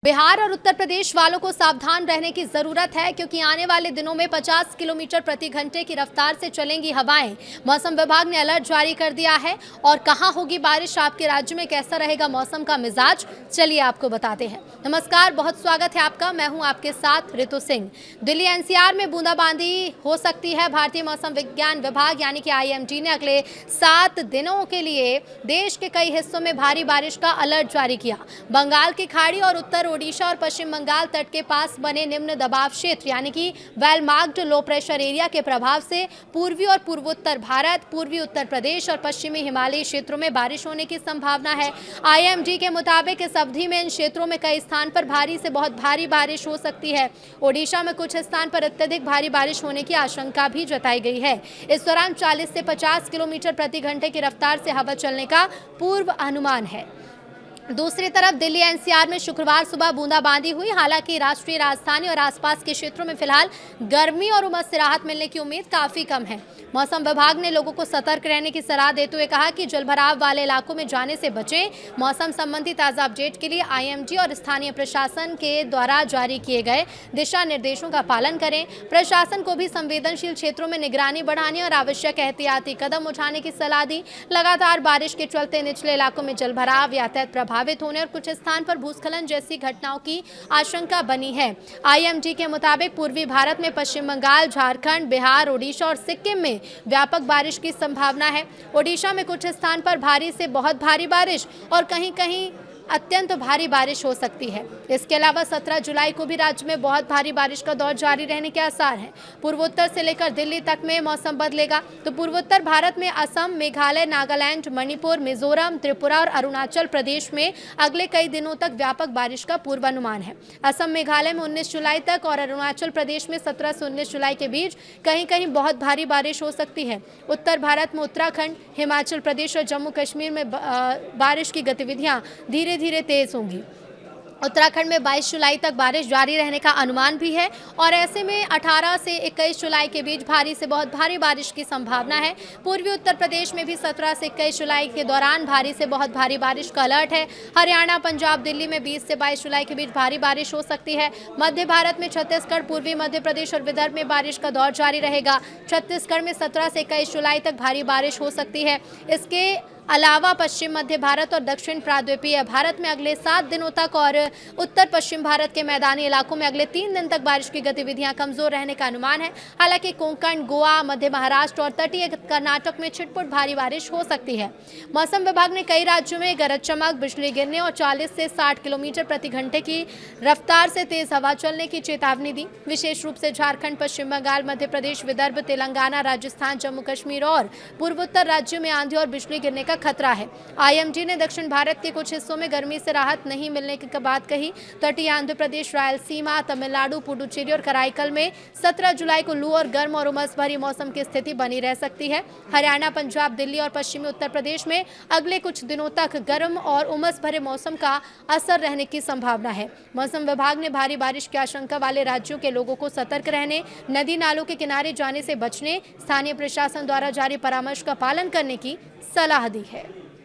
बिहार और उत्तर प्रदेश वालों को सावधान रहने की जरूरत है, क्योंकि आने वाले दिनों में 50 किलोमीटर प्रति घंटे की रफ्तार से चलेंगी हवाएं। मौसम विभाग ने अलर्ट जारी कर दिया है। और कहां होगी बारिश, आपके राज्य में कैसा रहेगा मौसम का मिजाज, चलिए आपको बताते हैं। नमस्कार, बहुत स्वागत है आपका। मैं हूं आपके साथ ऋतु सिंह। दिल्ली एनसीआर में बूंदाबांदी हो सकती है। भारतीय मौसम विज्ञान विभाग यानी कि IMD ने अगले 7 दिनों के लिए देश के कई हिस्सों में भारी बारिश का अलर्ट जारी किया। बंगाल की खाड़ी और उत्तर ओडिशा और पश्चिम बंगाल तट के पास बने निम्न दबाव क्षेत्र यानी कि well marked low pressure area के प्रभाव से पूर्वी और पूर्वोत्तर भारत, पूर्वी उत्तर प्रदेश और पश्चिमी हिमालयी क्षेत्रों में बारिश होने की संभावना है। IMD के मुताबिक इस अवधि में इन क्षेत्रों में कई स्थान पर भारी से बहुत भारी बारिश हो सकती है। ओडिशा में कुछ स्थान पर अत्यधिक भारी बारिश होने की आशंका भी जताई गई है। इस दौरान 40 से 50 किलोमीटर प्रति घंटे की रफ्तार से हवा चलने का पूर्व अनुमान है। दूसरी तरफ दिल्ली NCR में शुक्रवार सुबह बूंदाबांदी हुई। हालांकि राष्ट्रीय राजधानी और आसपास के क्षेत्रों में फिलहाल गर्मी और उमस से राहत मिलने की उम्मीद काफी कम है। मौसम विभाग ने लोगों को सतर्क रहने की सलाह देते हुए कहा कि जलभराव वाले इलाकों में जाने से बचें। मौसम संबंधी ताज़ा अपडेट के लिए IMD और स्थानीय प्रशासन के द्वारा जारी किए गए दिशा निर्देशों का पालन करें। प्रशासन को भी संवेदनशील क्षेत्रों में निगरानी बढ़ाने और आवश्यक एहतियाती कदम उठाने की सलाह दी। लगातार बारिश के चलते निचले इलाकों में जलभराव, यातायात प्रभावित होने और कुछ स्थान पर भूस्खलन जैसी घटनाओं की आशंका बनी है। IMD के मुताबिक पूर्वी भारत में पश्चिम बंगाल, झारखंड, बिहार, ओडिशा और सिक्किम में व्यापक बारिश की संभावना है। ओडिशा में कुछ स्थान पर भारी से बहुत भारी बारिश और कहीं-कहीं अत्यंत भारी बारिश हो सकती है। इसके अलावा 17 जुलाई को भी राज्य में बहुत भारी बारिश का दौर जारी रहने के आसार हैं। पूर्वोत्तर से लेकर दिल्ली तक में मौसम बदलेगा। तो पूर्वोत्तर भारत में असम, मेघालय, नागालैंड, मणिपुर, मिजोरम, त्रिपुरा और अरुणाचल प्रदेश में अगले कई दिनों तक व्यापक बारिश का पूर्वानुमान है। असम, मेघालय में 19 जुलाई तक और अरुणाचल प्रदेश में 17 से 19 जुलाई के बीच कहीं कहीं बहुत भारी बारिश हो सकती है। उत्तर भारत में उत्तराखंड, हिमाचल प्रदेश और जम्मू कश्मीर में बारिश की गतिविधियां धीरे धीरे तेज होंगी। उत्तराखंड में 22 जुलाई तक बारिश जारी रहने का अनुमान भी है और ऐसे में 18 से 21 जुलाई के बीच भारी से बहुत भारी बारिश की संभावना है। पूर्वी उत्तर प्रदेश में भी 17 से 21 जुलाई के दौरान भारी से बहुत भारी बारिश का अलर्ट है। हरियाणा, पंजाब, दिल्ली में 20 से 22 जुलाई के बीच भारी बारिश हो सकती है। मध्य भारत में छत्तीसगढ़, पूर्वी मध्य प्रदेश और विदर्भ में बारिश का दौर जारी रहेगा। छत्तीसगढ़ में 17 से 21 जुलाई तक भारी बारिश हो सकती है। इसके अलावा पश्चिम मध्य भारत और दक्षिण प्रायद्वीपीय भारत में अगले 7 दिनों तक और उत्तर पश्चिम भारत के मैदानी इलाकों में अगले 3 दिन तक बारिश की गतिविधियां कमजोर रहने का अनुमान है। हालांकि कोंकण, गोवा, मध्य महाराष्ट्र और तटीय कर्नाटक में छिटपुट भारी बारिश हो सकती है। मौसम विभाग ने कई राज्यों में गरज चमक, बिजली गिरने और 40 से 60 किलोमीटर प्रति घंटे की रफ्तार से तेज हवा चलने की चेतावनी दी। विशेष रूप से झारखंड, पश्चिम बंगाल, मध्य प्रदेश, विदर्भ, तेलंगाना, राजस्थान, जम्मू कश्मीर और पूर्वोत्तर राज्यों में आंधी और बिजली गिरने का खतरा है। IMD ने दक्षिण भारत के कुछ हिस्सों में गर्मी से राहत नहीं मिलने की बात कही। तटीय आंध्र प्रदेश, रायलसीमा, तमिलनाडु, पुडुचेरी और कराईकल में 17 जुलाई को लू और गर्म और उमस भरी मौसम की स्थिति बनी रह सकती है। हरियाणा, पंजाब, दिल्ली और पश्चिमी उत्तर प्रदेश में अगले कुछ दिनों तक गर्म और उमस भरे मौसम का असर रहने की संभावना है। मौसम विभाग ने भारी बारिश की आशंका वाले राज्यों के लोगों को सतर्क रहने, नदी नालों के किनारे जाने से बचने, स्थानीय प्रशासन द्वारा जारी परामर्श का पालन करने की सलाह दी है।